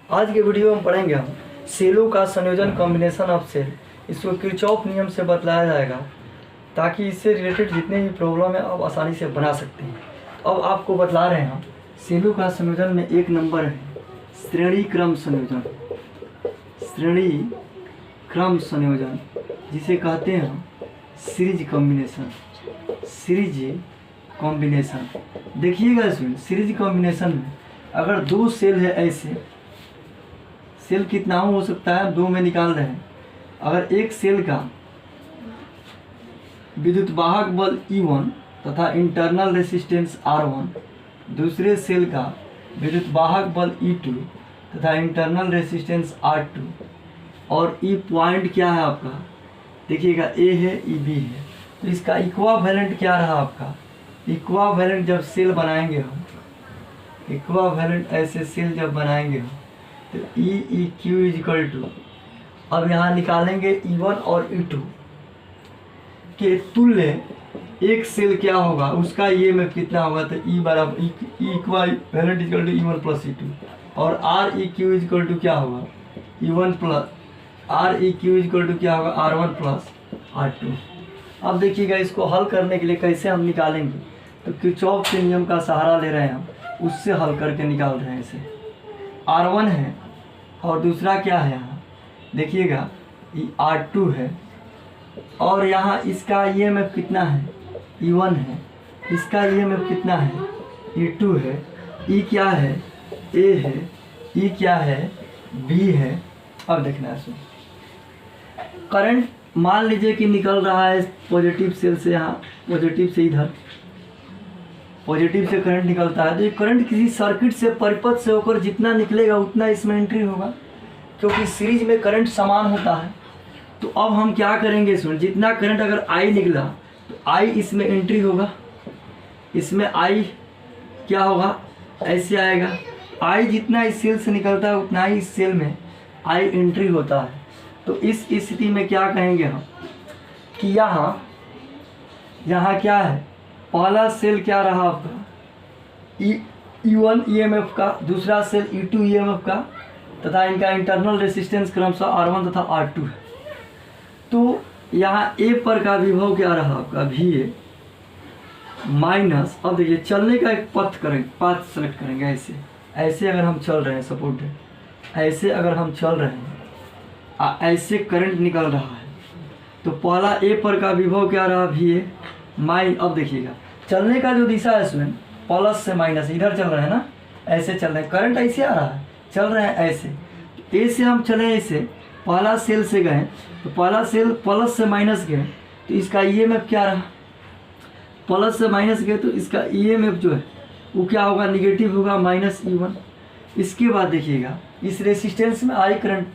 आज के वीडियो में पढ़ेंगे हम सेलों का संयोजन कॉम्बिनेशन ऑफ सेल। इसको किरचॉफ नियम से बतलाया जाएगा ताकि इससे रिलेटेड जितने भी प्रॉब्लम है आप आसानी से बना सकते हैं। तो अब आपको बतला रहे हैं हम सेलों का संयोजन में एक नंबर है श्रेणी क्रम संयोजन। श्रेणी क्रम संयोजन जिसे कहते हैं हम सीरीज कॉम्बिनेशन। सीरीज कॉम्बिनेशन देखिएगा इसमें सीरीज कॉम्बिनेशन में अगर दो सेल है, ऐसे सेल कितना हो सकता है, दो में निकाल रहे हैं। अगर एक सेल का विद्युत वाहक बल E1 तथा इंटरनल रेसिस्टेंस R1, दूसरे सेल का विद्युत वाहक बल E2 तथा इंटरनल रेसिस्टेंस R2, और ई पॉइंट क्या है आपका, देखिएगा A है, ई B है, तो इसका इक्वावेलेंट क्या रहा आपका। इक्वावेलेंट जब सेल बनाएंगे हम, इक्वावेलेंट ऐसे सेल जब बनाएंगे हम तो ई क्यू इजिकल टू, अब यहाँ निकालेंगे E1 और E2 के तुल्य एक सेल क्या होगा, उसका ये में कितना होगा, तो ई बराबर equivalent is equal to E1 plus E2, और R E Q equal to क्या होगा, E1 plus R E Q equal to क्या होगा, R1 प्लस R2। अब देखिएगा इसको हल करने के लिए कैसे हम निकालेंगे, तो किरचॉफ के नियम का सहारा ले रहे हैं हम, उससे हल करके निकाल रहे हैं। इसे R1 है और दूसरा क्या है, यहाँ देखिएगा ये R2 है, और यहाँ इसका EMF कितना है, E1 है, इसका EMF कितना है, E2 है, E क्या है, A है, E क्या है, B है। अब देखना है इसमें करंट मान लीजिए कि निकल रहा है पॉजिटिव सेल से, यहाँ पॉजिटिव से इधर पॉजिटिव से करंट निकलता है, तो ये करंट किसी सर्किट से परिपथ से होकर जितना निकलेगा उतना इसमें एंट्री होगा, क्योंकि सीरीज में करंट समान होता है। तो अब हम क्या करेंगे, इसमें जितना करंट अगर I निकला तो I इसमें एंट्री होगा, इसमें I क्या होगा, ऐसे आएगा। I जितना इस सेल से निकलता है उतना ही इस सेल में I एंट्री होता है। तो इस स्थिति में क्या कहेंगे हम कि यहाँ क्या है, पहला सेल क्या रहा आपका E1 EMF का, दूसरा सेल E2 EMF का, तथा इनका इंटरनल रेसिस्टेंस क्रमशः R1 तथा R2 है। तो यहाँ A पर का विभव क्या रहा आपका, VA माइनस, अब देखिए चलने का एक पथ करेंगे, पाथ सेलेक्ट करेंगे। ऐसे अगर हम चल रहे हैं, सपोर्ट है, ऐसे अगर हम चल रहे हैं, ऐसे करंट निकल रहा है, तो पहला A पर का विभव क्या रहा, VA माइन। अब देखिएगा चलने का जो दिशा है इसमें प्लस से माइनस, इधर चल रहे हैं ना, ऐसे चल रहे हैं, करंट ऐसे आ रहा है, चल रहे हैं ऐसे। ए से हम चले, ऐसे पहला सेल से गए तो पहला सेल प्लस से माइनस गए, तो इसका EMF क्या रहा, प्लस से माइनस गए तो इसका EMF जो है वो क्या होगा, निगेटिव होगा, माइनस E1। इसके बाद देखिएगा इस रेसिस्टेंस में I करंट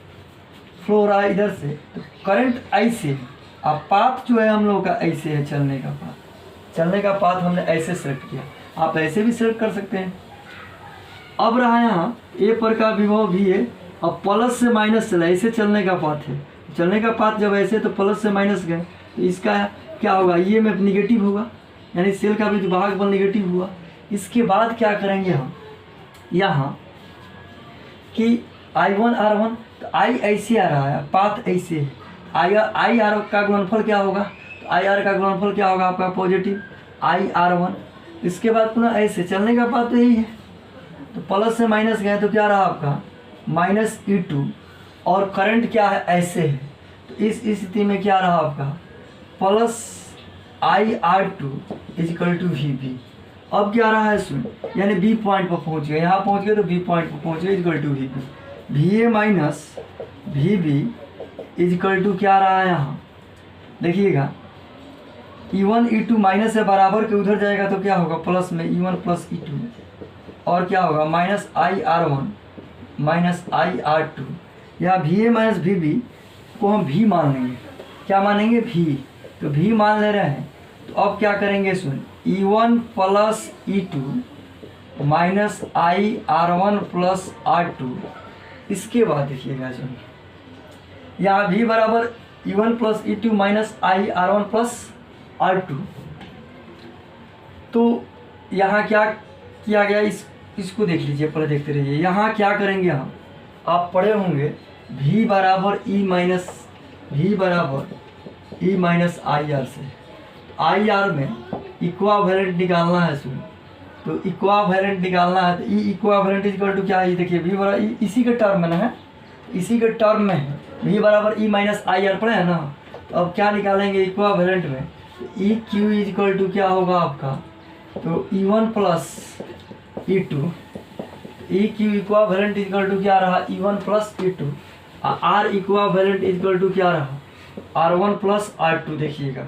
फ्लो रहा है इधर से, तो करंट ऐसे है, अब पाथ जो है हम लोगों का ऐसे है, चलने का पाथ, चलने का पाथ हमने ऐसे सेलेक्ट किया, आप ऐसे भी सेलेक्ट कर सकते हैं। अब रहा यहाँ A पर का विभव भी है, अब प्लस से माइनस चला, ऐसे चलने का पाथ है, चलने का पाथ जब ऐसे तो प्लस से माइनस गए तो इसका क्या होगा, EMF निगेटिव होगा, यानी सेल का भी वाहक बल निगेटिव हुआ। इसके बाद क्या करेंगे हम यहाँ कि I1 R1, तो I ऐसे आ रहा है, पाथ ऐसे है, I R का गुणनफल क्या होगा, तो I R का गुणनफल क्या होगा आपका, पॉजिटिव I R1। इसके बाद पुनः ऐसे चलने का पाथ तो यही है, तो प्लस से माइनस गए तो क्या रहा आपका, माइनस E2, और करंट क्या है, ऐसे है, तो इस स्थिति में क्या रहा आपका, plus I R2 equal to VB। अब क्या रहा है इसमें, यानी B पॉइंट पर पहुंच गए, यहाँ पहुंच गए तो B पॉइंट पर पहुंच गए, equal to VB। VA minus VB equal to क्या रहा है, यहाँ देखिएगा E1 E2 माइनस से बराबर के उधर जाएगा तो क्या होगा, प्लस में E1 प्लस E2, और क्या होगा, minus I R1 minus I R2। या VA माइनस VB को हम V मान लेंगे, क्या मानेंगे, V, तो V मान ले रहे हैं। तो अब क्या करेंगे इसमें, E1 plus E2 minus I R1 plus R2। इसके बाद देखिएगा इसमें यहाँ V बराबर E1 plus E2 minus I R1 plus R2। तो यहाँ क्या किया गया, इसको देख लीजिए, पहले देखते रहिए। यहाँ क्या करेंगे हम, आप पढ़े होंगे V बराबर ई माइनस आई आर से। आई आर में इक्वावेलेंट निकालना है सुन, तो इक्वावेलेंट निकालना है तो ई इक्वावेलेंट इक्वल टू क्या है, देखिए V बराबर इसी के टर्म में ना है, इसी के टर्म में है। V बराबर ई माइनस आई आर पढ़े है ना। तो अब क्या निकालेंगे इक्वावेलेंट में, ई क्यू इक्वल टू क्या होगा आपका, तो E1 plus E2, E Q equivalent equal to क्या रहा E1 plus E2, R equivalent equal to क्या रहा R1 प्लस R2। देखिएगा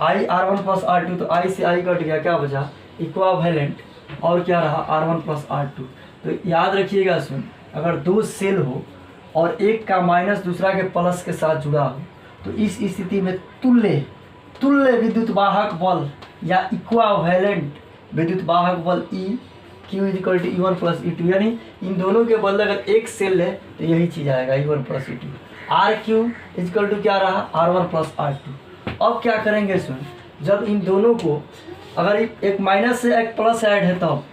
आई R1 प्लस R2, तो आई से आई कट गया, क्या बचा इक्वावेलेंट, और क्या रहा R1 प्लस R2। तो याद रखिएगा सुन, अगर दो सेल हो और एक का माइनस दूसरा के प्लस के साथ जुड़ा हो, तो इस स्थिति में तुल्य विद्युत वाहक बल या इक्वावेलेंट विद्युत वाहक बल E Q equal to E1 plus E2, यानी इन दोनों के बदले अगर एक सेल है तो यही चीज़ आएगा E1 plus E2। R Q equal to क्या रहा R1 प्लस R2। अब क्या करेंगे सुन, जब इन दोनों को अगर एक माइनस से एक प्लस ऐड है तब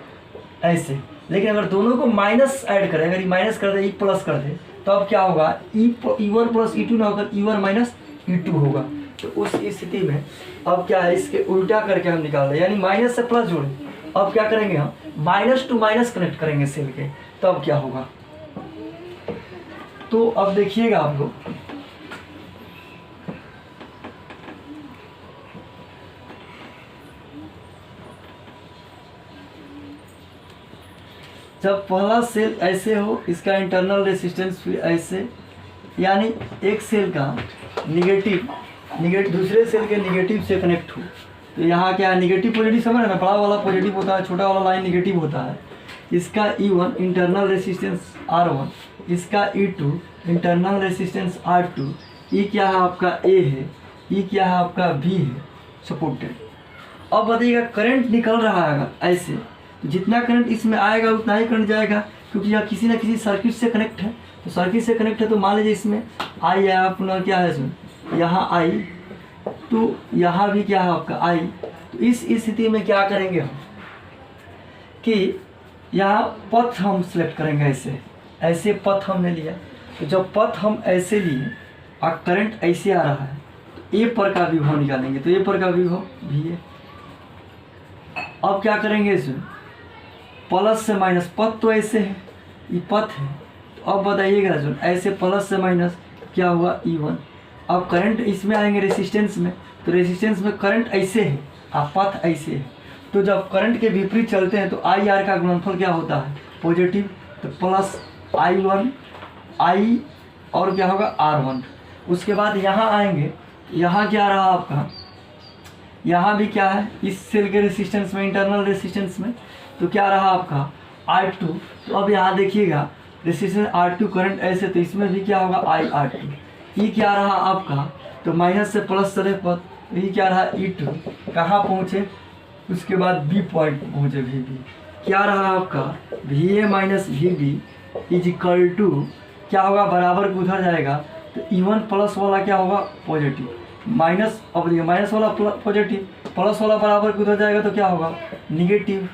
ऐसे, लेकिन अगर दोनों को माइनस ऐड करें, अगर ये माइनस कर दे, प्लस कर दे, तो अब क्या होगा E1 प्लस E2 ना होकर E1 माइनस E2 होगा। तो उस स्थिति में अब क्या है, इसके उल्टा करके हम निकाल रहे हैं, यानी माइनस से प्लस जोड़े। अब क्या करेंगे हम, माइनस टू माइनस कनेक्ट करेंगे सेल के, तब क्या होगा। तो अब देखिएगा आप लोग, जब पहला सेल ऐसे हो, इसका इंटरनल रेसिस्टेंस फिर ऐसे, यानी एक सेल का निगेटिव दूसरे सेल के निगेटिव से कनेक्ट हो, तो यहाँ क्या है निगेटिव पॉजिटिव समझ ना, बड़ा वाला पॉजिटिव होता है, छोटा वाला लाइन निगेटिव होता है। इसका E1 इंटरनल रेसिस्टेंस R1, इसका E2 इंटरनल रेसिस्टेंस R2, ई क्या है आपका A है, ई क्या है आपका B है सपोर्टेड। अब बताइएगा करंट निकल रहा है अगर ऐसे, तो जितना करंट इसमें आएगा उतना ही करंट जाएगा, क्योंकि यह किसी न किसी सर्किट से कनेक्ट है। तो सर्किट से कनेक्ट है तो मान लीजिए इसमें आई है अपना क्या है इसमें, यहाँ आई, तो यहाँ भी क्या है आपका आई। तो इस स्थिति में क्या करेंगे हम कि यहाँ पथ हम सिलेक्ट करेंगे, ऐसे पथ हमने लिया। तो जब पथ हम ऐसे लिए और करंट ऐसे आ रहा है, तो ए पर का विभव निकालेंगे, तो ए पर का विभव भी है। अब क्या करेंगे इसमें, प्लस से माइनस, पथ तो ऐसे है, ये पथ है, तो अब बताइएगा जो ऐसे प्लस से माइनस क्या हुआ E1। अब करंट इसमें आएंगे रेसिस्टेंस में, तो रेसिस्टेंस में करंट ऐसे है और पथ ऐसे है, तो जब करंट के विपरीत चलते हैं तो आई आर का गुणनफल क्या होता है पॉजिटिव, तो प्लस I1 आई और क्या होगा R1। उसके बाद यहाँ आएंगे, यहाँ क्या रहा आपका, यहाँ भी क्या है इस सेल के रेसिस्टेंस में, इंटरनल रेसिस्टेंस में, तो क्या रहा आपका R2। तो अब यहाँ देखिएगा रेसिस्टेंस R2 करंट ऐसे, तो इसमें भी क्या होगा IR2। ये क्या रहा आपका, तो माइनस से प्लस चले पर, ये क्या रहा E2, कहाँ पहुँचे, उसके बाद B पॉइंट पहुँचे VB, क्या रहा आपका VA minus VB is equal to क्या होगा, बराबर को उधर जाएगा, तो E1 प्लस वाला क्या होगा पॉजिटिव, माइनस, अब देखिए माइनस वाला पॉजिटिव, प्लस वाला बराबर को उधर जाएगा तो क्या होगा निगेटिव।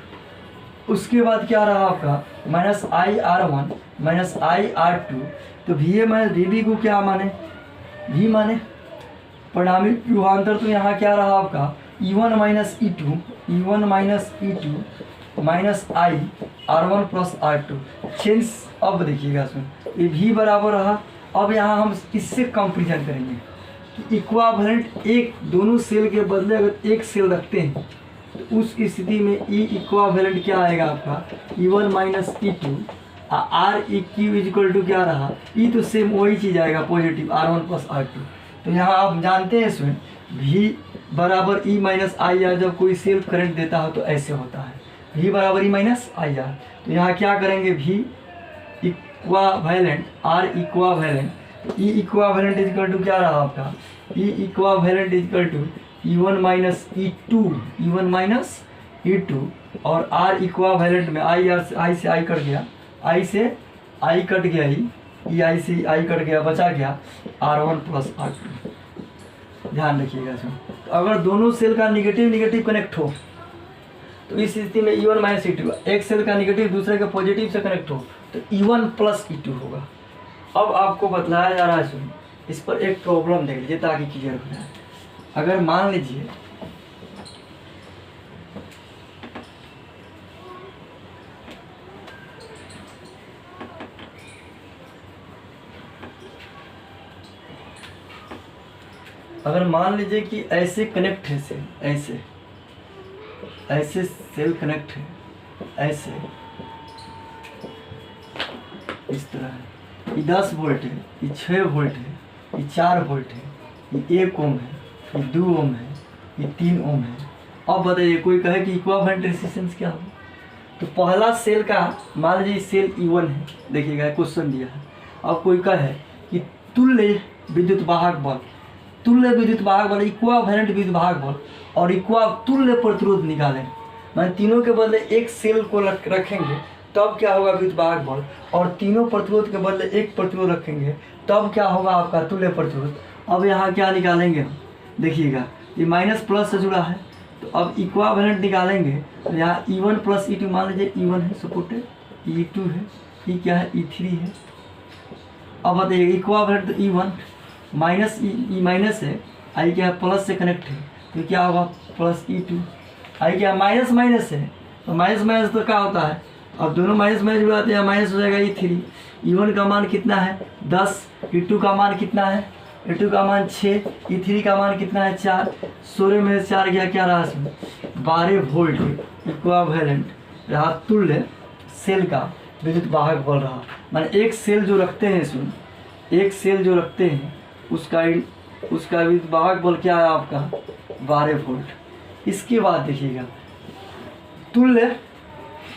उसके बाद क्या रहा आपका माइनस IR1 माइनस IR2, तो VA माइनस VB को क्या माने, V माने, परिणामी विभवांतर। तो यहाँ क्या रहा आपका E1 minus E2 minus IR1 plus R2 change. अब देखिएगा सुन, ये V बराबर रहा। अब यहाँ हम इससे कंपेरिजन करेंगे कि इक्वावेलेंट एक दोनों सेल के बदले अगर एक सेल रखते हैं, तो उस स्थिति में E इक्वावेलेंट क्या आएगा आपका E1 minus E2 R E Q equal to क्या रहा, ई तो सेम वही चीज़ आएगा पॉजिटिव R1 प्लस R2। तो यहाँ आप जानते हैं इसमें V बराबर E माइनस आई आर, जब कोई सेल्फ करंट देता हो तो ऐसे होता है V बराबर E माइनस आई आर। तो यहाँ क्या करेंगे V equivalent R equivalent, E equivalent equal to क्या रहा आपका E equivalent equal to E1 minus E2 और R इक्वावेलेंट में आई से आई कट गया, आई से आई कट गया, ई आई से आई कट गया, बचा गया R1 प्लस R2। ध्यान रखिएगा इसमें। तो अगर दोनों सेल का निगेटिव कनेक्ट हो, तो इस स्थिति में E1 माइनस E2, एक सेल का निगेटिव दूसरे के पॉजिटिव से कनेक्ट हो तो E1 प्लस E2 होगा। अब आपको बतलाया जा रहा है, सुन इस पर एक प्रॉब्लम देख लीजिए ताकि क्लियर हो जाए। अगर मान लीजिए कि ऐसे कनेक्ट है सेल, ऐसे सेल कनेक्ट है, ऐसे इस तरह है, ये 10 वोल्ट है, ये 6 वोल्ट है, ये 4 वोल्ट है, ये 1 ओम है, ये 2 ओम है, ये 3 ओम है। अब बताइए कोई कहे कि इक्विवेलेंट रेजिस्टेंस क्या हो? तो पहला सेल का मान लीजिए सेल E1 है, देखिएगा क्वेश्चन दिया है। अब कोई कहे कि तुल्य विद्युत वाहक बल, इक्विवेलेंट विद्युत वाहक बल और तुल्य प्रतिरोध निकालें, मैंने तीनों के बदले एक सेल को रखेंगे तब क्या होगा विद्युत वाहक बल, और तीनों प्रतिरोध के बदले एक प्रतिरोध रखेंगे तब क्या होगा आपका तुल्य प्रतिरोध। अब यहाँ क्या निकालेंगे हम, देखिएगा ये माइनस प्लस से जुड़ा है, तो अब इक्विवेलेंट निकालेंगे तो यहाँ E1 प्लस E2, मान लीजिए E1 है सपोर्टेड, E2 है, ये क्या है E3 है। अब बताइए इक्विवेलेंट तो E1 माइनस ई माइनस है, आई क्या है प्लस से कनेक्ट है, तो क्या होगा प्लस E2, आई क्या माइनस माइनस है, तो माइनस तो क्या होता है, अब दोनों माइनस जुड़ाते हैं, माइनस हो जाएगा E3। E1 का मान कितना है 10, E2 का मान कितना है, E2 का मान 6, E3 का मान कितना है 4, 16 में 4 गया, क्या रहा इसमें 12 वोल्ट इक्विवेलेंट रहा, तुल्य सेल का विद्युत वाहक बल रहा। माने एक सेल जो रखते हैं, सुन एक सेल जो रखते हैं उसका विद्युत वाहक बल क्या है आपका 12 वोल्ट। इसके बाद देखिएगा तुल्य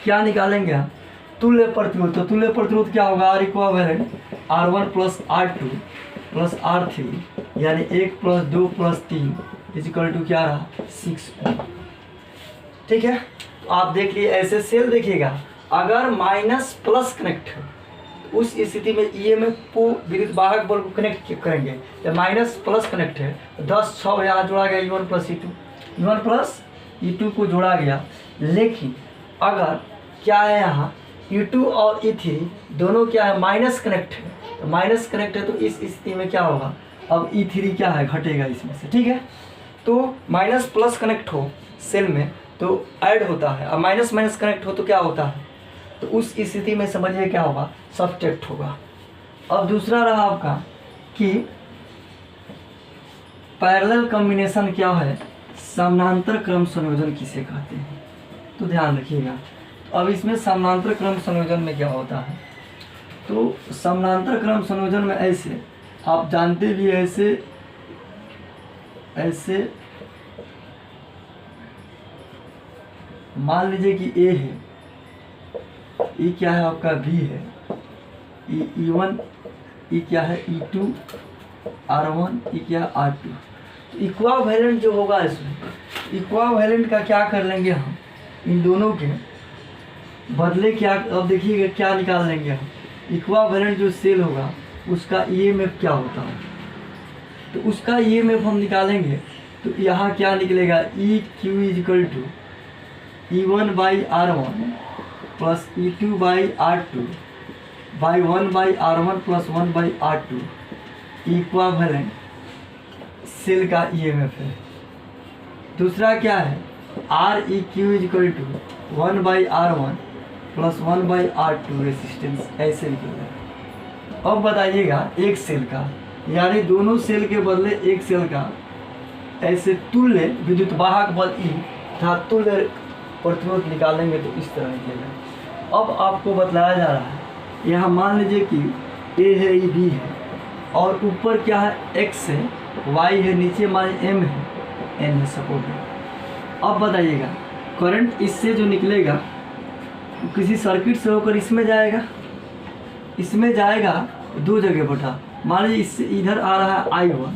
क्या निकालेंगे हम, तुल्य प्रतिरोध, तो तुल्य प्रतिरोध क्या होगा R equivalent R1 plus R2 plus R3 यानी 1 प्लस 2 प्लस 3 इजिकल टू क्या रहा 6 ओम। ठीक है, तो आप देख लिए ऐसे सेल देखिएगा, अगर माइनस प्लस कनेक्ट है उस स्थिति में EMF को विद्युत वाहक बल को कनेक्ट करेंगे। जब माइनस प्लस कनेक्ट है 10 6 यहाँ जोड़ा गया E1 प्लस E2 को जोड़ा गया, लेकिन अगर क्या है यहाँ E2 और E3 दोनों क्या है माइनस कनेक्ट है, तो माइनस कनेक्ट है तो इस स्थिति में क्या होगा, अब E3 क्या है घटेगा इसमें से। ठीक है, तो माइनस प्लस कनेक्ट हो सेल में तो ऐड होता है, अब माइनस माइनस कनेक्ट हो तो क्या होता है, तो उस स्थिति में समझिए क्या होगा सब्ट्रैक्ट होगा। अब दूसरा रहा आपका कि पैरेलल कॉम्बिनेशन क्या है, समानांतर क्रम संयोजन किसे कहते हैं, तो ध्यान रखिएगा। अब इसमें समानांतर क्रम संयोजन में क्या होता है, तो समानांतर क्रम संयोजन में ऐसे आप जानते भी ऐसे मान लीजिए कि A है, E क्या है आपका B है, E1, E क्या है E2 R1, E क्या है R2। तो इक्विवेलेंट जो होगा इसमें, इक्विवेलेंट का क्या कर लेंगे हम, इन दोनों के बदले क्या, अब देखिएगा क्या निकाल लेंगे हम, इक्विवेलेंट जो सेल होगा उसका EMF क्या होता है, तो उसका EMF हम निकालेंगे तो यहाँ क्या निकलेगा EQ equal to E1 by R1 plus E2 by R2 by 1 by R1 plus 1 by R2 equivalent cell का EMF है। दूसरा क्या है REQ equal to 1 by R1 plus 1 by R2 resistance, ऐसे निकलेगा। अब बताइएगा एक सेल का, यानी दोनों सेल के बदले एक सेल का ऐसे तुल्य विद्युत वाहक बल E तथा तुल्य प्रतिरोध निकालेंगे तो इस तरह निकलेगा। अब आपको बतलाया जा रहा है, यहाँ मान लीजिए कि A है, ये B है और ऊपर क्या है X है, Y है, नीचे मान M है, N है सपोर्ट। अब बताइएगा करंट इससे जो निकलेगा किसी सर्किट से होकर इसमें जाएगा दो जगह बटा, मान लीजिए इससे इधर आ रहा है I1,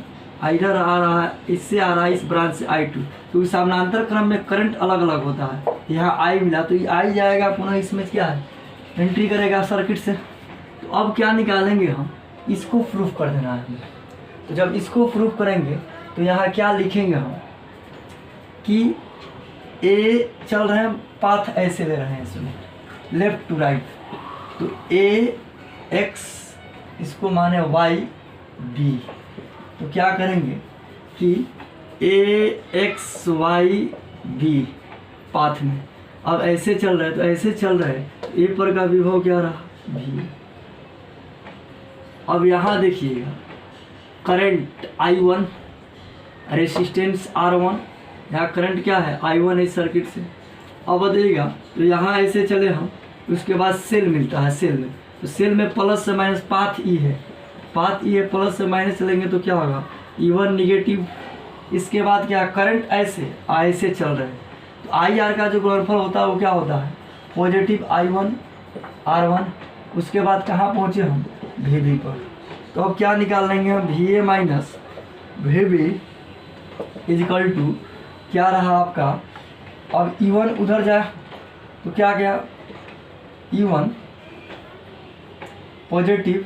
इधर आ रहा है, इससे आ रहा है इस ब्रांच से I2, तो समानांतर क्रम में करंट अलग अलग होता है। यहाँ I मिला तो ये I जाएगा पुनः इसमें क्या है एंट्री करेगा सर्किट से। तो अब क्या निकालेंगे हम, इसको प्रूफ कर देना है हमें। तो जब इसको प्रूफ करेंगे तो यहाँ क्या लिखेंगे हम कि A चल रहे हैं, पाथ ऐसे ले रहे हैं इसमें लेफ्ट टू राइट, तो A X इसको माने वाई बी। तो क्या करेंगे कि ए एक्स वाई बी पाथ में, अब ऐसे चल रहा है तो ऐसे चल रहा है, तो ए पर का विभव क्या रहा भी। अब यहाँ देखिएगा करंट I1, रेसिस्टेंस R1, यहाँ करंट क्या है I1 इस सर्किट से। अब बताइएगा तो यहाँ ऐसे चले हम, उसके बाद सेल मिलता है, सेल में तो सेल में प्लस से माइनस पाथ ई है, पाथ ई है, प्लस से माइनस चलेंगे तो क्या होगा E1 निगेटिव। इसके बाद क्या करंट ऐसे चल रहे हैं, तो आई आर का जो गुणनफल होता है वो क्या होता है पॉजिटिव I1 R1। उसके बाद कहाँ पहुँचे हम VB पर, तो अब क्या निकाल लेंगे हम VA minus VB equal to क्या रहा आपका, अब E1 उधर जाए तो क्या गया E1 पॉजिटिव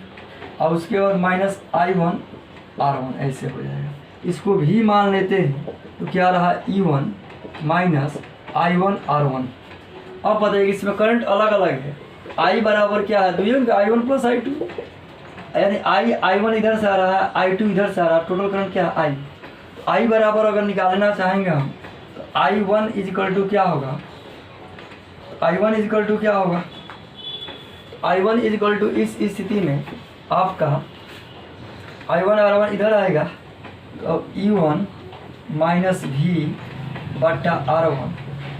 और उसके बाद माइनस I1 R1 ऐसे हो जाएगा। इसको भी मान लेते हैं तो क्या रहा E1 माइनस I1 R1। अब बताइए इसमें करंट अलग अलग है, I बराबर क्या है दुइयों का I1 प्लस I2, यानी I1 इधर से आ रहा है, I2 इधर से आ रहा है, टोटल करंट क्या है I। तो I बराबर अगर निकालना चाहेंगे हम तो I1 इजिकल टू क्या होगा, I1 इजिकल टू क्या होगा, I1 इजिकल टू इस स्थिति में आपका I1 R1 इधर आएगा तो E1 माइनस V बटा R1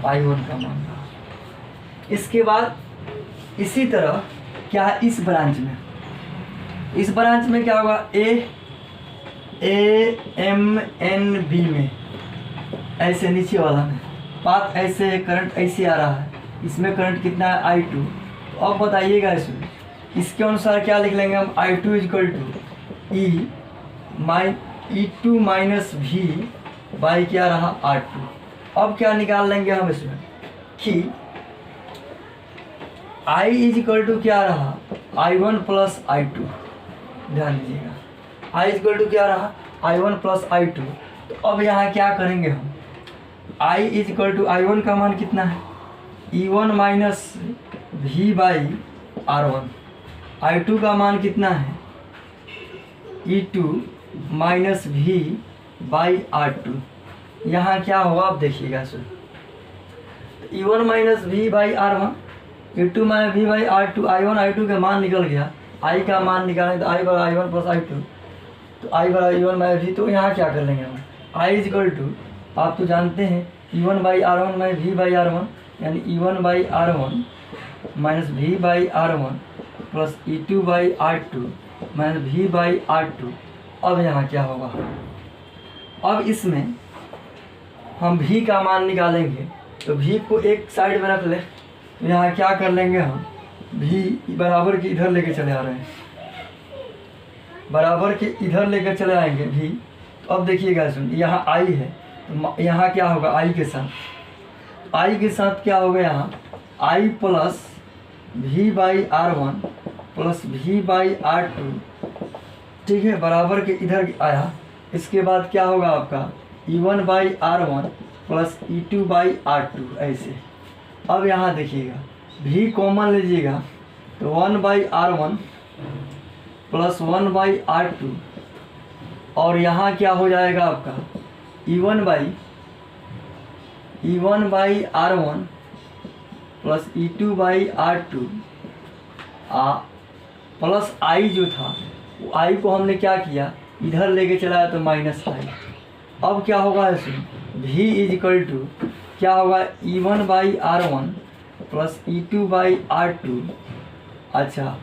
I1 का मान। इसके बाद इसी तरह क्या है इस ब्रांच में, इस ब्रांच में क्या होगा AMNB में ऐसे नीचे वाला में पाथ ऐसे करंट ऐसे आ रहा है, इसमें करंट कितना है I2। तो अब बताइएगा इसमें इसके अनुसार क्या लिख लेंगे हम I2 equal to E2 minus V by क्या रहा R2। अब क्या निकाल लेंगे हम इसमें कि I इजिकल टू क्या रहा I1 प्लस I2, ध्यान दीजिएगा I इजिकल टू क्या रहा I1 प्लस I2। तो अब यहाँ क्या करेंगे हम I इजिकल टू I1 का मान कितना है E1 minus V by R1, I2 का मान कितना है E2 minus V by R2। यहाँ क्या होगा आप देखिएगा sir, E1 minus V by R1, E2 minus V by R2, I1 I2 का मान निकल गया, I का मान निकालें तो I बराबर I1 प्लस I2, तो I बराबर E1 माइनस V। तो यहाँ क्या कर लेंगे हम I इजिकल टू आप तो जानते हैं E1 by R1 minus V by R1, यानी E1 by R1 minus V by R1 plus E2 by R2 minus V by R2। अब यहाँ क्या होगा, अब इसमें हम V का मान निकालेंगे तो V को एक साइड में रख ले, तो यहाँ क्या कर लेंगे हम V बराबर के इधर लेके चले आ रहे हैं, बराबर के इधर लेकर चले आएंगे V। तो अब देखिएगा सुन यहाँ I है तो यहाँ क्या होगा I के साथ क्या होगा यहाँ I plus V by R1 plus V by R2, ठीक है, बराबर के इधर आया। इसके बाद क्या होगा आपका E1 by R1 plus E2 by R2 ऐसे। अब यहाँ देखिएगा V कॉमन लीजिएगा तो 1 by R1 plus 1 by R2, और यहाँ क्या हो जाएगा आपका E1 by R1 plus E2 by R2 plus I जो था वो I को हमने क्या किया इधर लेके चलाया तो माइनस I। अब क्या होगा इसमें V इजिकल टू क्या होगा E1 by R1 plus E2 by R2। अच्छा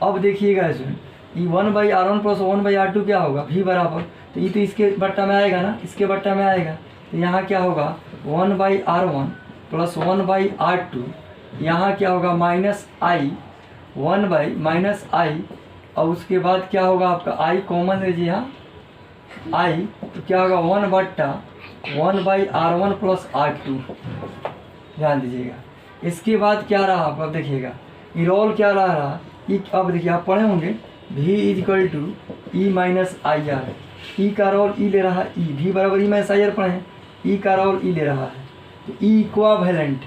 अब देखिएगा इसमें E1 by R1 plus 1 by R2 क्या होगा V बराबर, तो ये तो इसके बट्टा में आएगा ना, इसके बट्टा में आएगा, तो यहाँ क्या होगा 1 by R1 plus 1 by R2, यहाँ क्या होगा minus I 1 by minus I, और उसके बाद क्या होगा आपका I कॉमन लीजिए यहाँ I, तो क्या होगा 1 बट्टा 1 बाई R1 प्लस R2, ध्यान दीजिएगा। इसके बाद क्या रहा आपका देखिएगा इरोल क्या रहा ई, अब देखिए आप पढ़े होंगे V is equal to E minus I R, E का रोल ई ले रहा है ई, V बराबर ई माइनस आई आर पढ़े हैं, ई का रोल ई ले रहा है, तो ई इक्वावेलेंट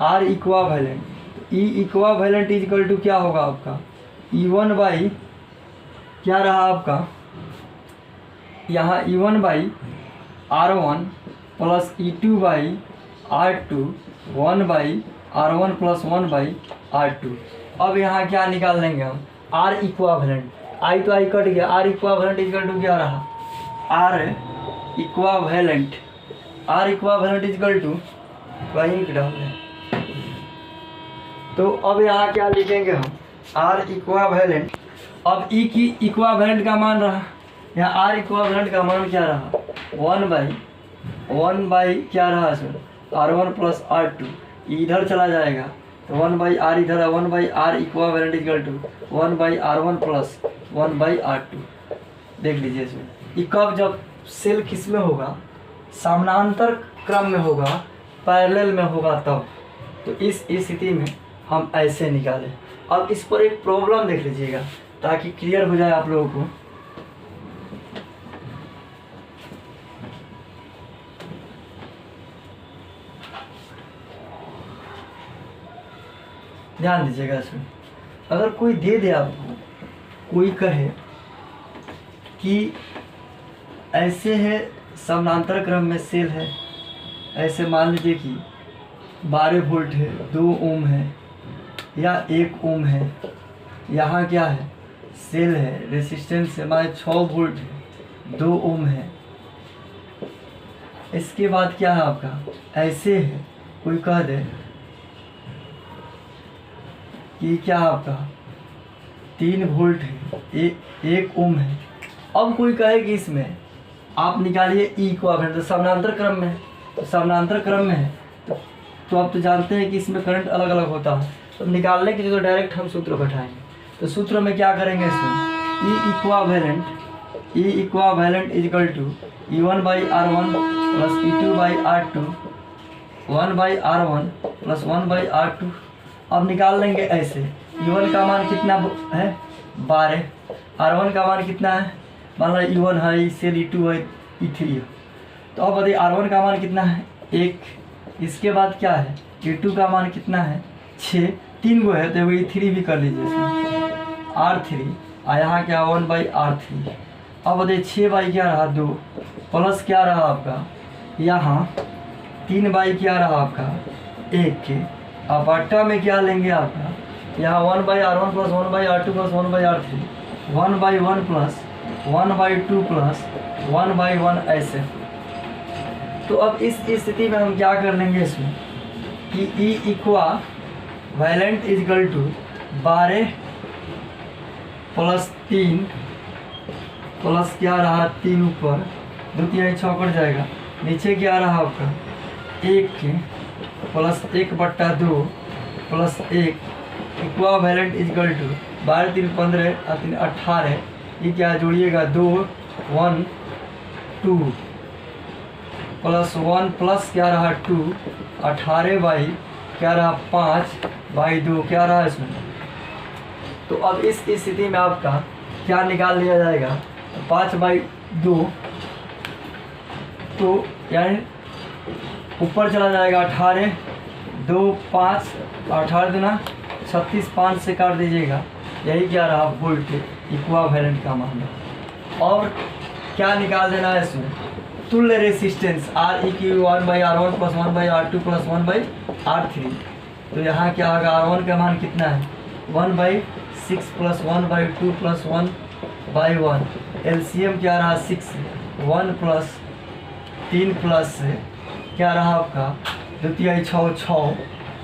आर इक्वावेलेंट, तो ई इक्वावेलेंट इजिकल टू क्या होगा आपका E1 बाई क्या रहा आपका, यहाँ E1 by R1 plus E2 by R2 1 by R1 plus 1 by R2। अब यहाँ क्या निकाल लेंगे हम, R इक्वावेलेंट, आई तो आई कट गया, R इक्वावेलेंट इक्वल टू क्या रहा, R इक्वावेलेंट इक्वल टू वही डाल दें। तो अब यहाँ क्या लिखेंगे हम, R इक्वावेलेंट। अब E की इक्वावेलेंट का मान रहा, यहाँ R इक्वावेलेंट का मान क्या रहा, 1 बाई क्या रहा सर, R1 प्लस R2, इधर चला जाएगा तो 1 बाई R इधर है, 1 by R equivalent equal to 1 by R1 plus 1 by R2। देख लीजिए इसमें, ये कब जब सेल किस में होगा, समानांतर क्रम में होगा, पैरेलल में होगा तब। तो इस स्थिति में हम ऐसे निकालें। अब इस पर एक प्रॉब्लम देख लीजिएगा ताकि क्लियर हो जाए आप लोगों को। ध्यान दीजिएगा इसमें, अगर कोई दे दे आपको, कोई कहे कि ऐसे है समानांतर क्रम में सेल है, ऐसे मान लीजिए कि 12 वोल्ट है, 2 ओम है या 1 ओम है, यहाँ क्या है सेल है, रेसिस्टेंस हमारे 6 वोल्ट है, 2 ओम है। इसके बाद क्या है आपका, ऐसे है, कोई कह दे कि क्या आपका 3 वोल्ट है, 1 ओम है। अब कोई कहे कि इसमें आप निकालिए ई इक्वावेलेंट, तो समानांतर क्रम में है, तो समानांतर क्रम में है तो आप तो जानते हैं कि इसमें करंट अलग अलग होता है। तो निकालने के लिए तो डायरेक्ट हम सूत्र बैठाएंगे। तो सूत्र में क्या करेंगे, इसमें E equivalent is equal to E1 by R1 plus E2 by R2 1 by R1 plus 1 by R2। अब निकाल लेंगे ऐसे, E1 का मान कितना है 12, R1 का मान कितना है, मान लो E1 है, इससे E2 है, E3 है। तो अब बताइए R1 का मान कितना है 1, इसके बाद क्या है E2 का मान कितना है 6, 3 गो है तो E3 भी कर लीजिए इसमें R3, यहाँ क्या 1 बाई R3। अब बताइए 6 बाई क्या रहा 2 प्लस क्या रहा आपका, यहाँ 3 बाई क्या रहा आपका 1 के। अब बट्टा में क्या लेंगे आपका, यहाँ 1 by R1 plus 1 by R2 plus 1 by R3, 1 by 1 plus 1 by 2 plus 1 by 1 ऐसे। तो अब इस स्थिति में हम क्या कर लेंगे इसमें कि E equivalent is equal to 12 plus 3 plus क्या रहा 3 ऊपर 2 3 6 कट जाएगा, नीचे क्या रहा आपका 1 plus 1/2 plus 1 equivalent is equal to 12 3 15 और 3 18, ये क्या जोड़िएगा 2 1 2 प्लस 1 प्लस क्या रहा 2 18 बाई क्या रहा 5 बाई 2 क्या रहा इसमें। तो अब इस स्थिति में आपका क्या निकाल लिया जाएगा, 5 बाई 2, तो यानी ऊपर चला जाएगा 18 2 5 18 दूना 36, 5 से काट दीजिएगा, यही क्या रहा वोल्ट इक्वावेलेंट का मान। और क्या निकाल देना है इसमें, तुल्य रेसिस्टेंस R E की 1 by R1 plus 1 by R2 plus 1 by R3। तो यहाँ क्या होगा R1 का मान कितना है 1 by 6 plus 1 by 2 plus 1 by 1, LCM क्या रहा 6, 1 प्लस 3 प्लस क्या रहा आपका 2 3 6 6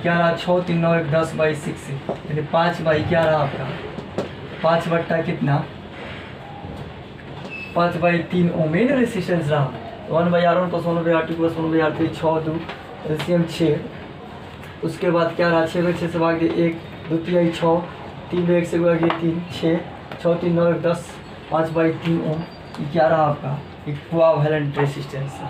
क्या रहा 6 3 9 1 10 बाई 6, यानी 5 बाई क्या रहा आपका 5 बट्टा कितना 5 बाई 3 ओम रेसिस्टेंस रहा। 1 by R1 plus 1 by R2 plus 1 by R3 6 2 LCM 6। उसके बाद क्या रहा 6 6 से भाग दिए 1 2 3 6 3 1 से भाग दिए 3 6 6 3 9 1 10 5 बाई 3 ओम, ये क्या रहा आपका इक्वावेलेंट रेसिस्टेंस।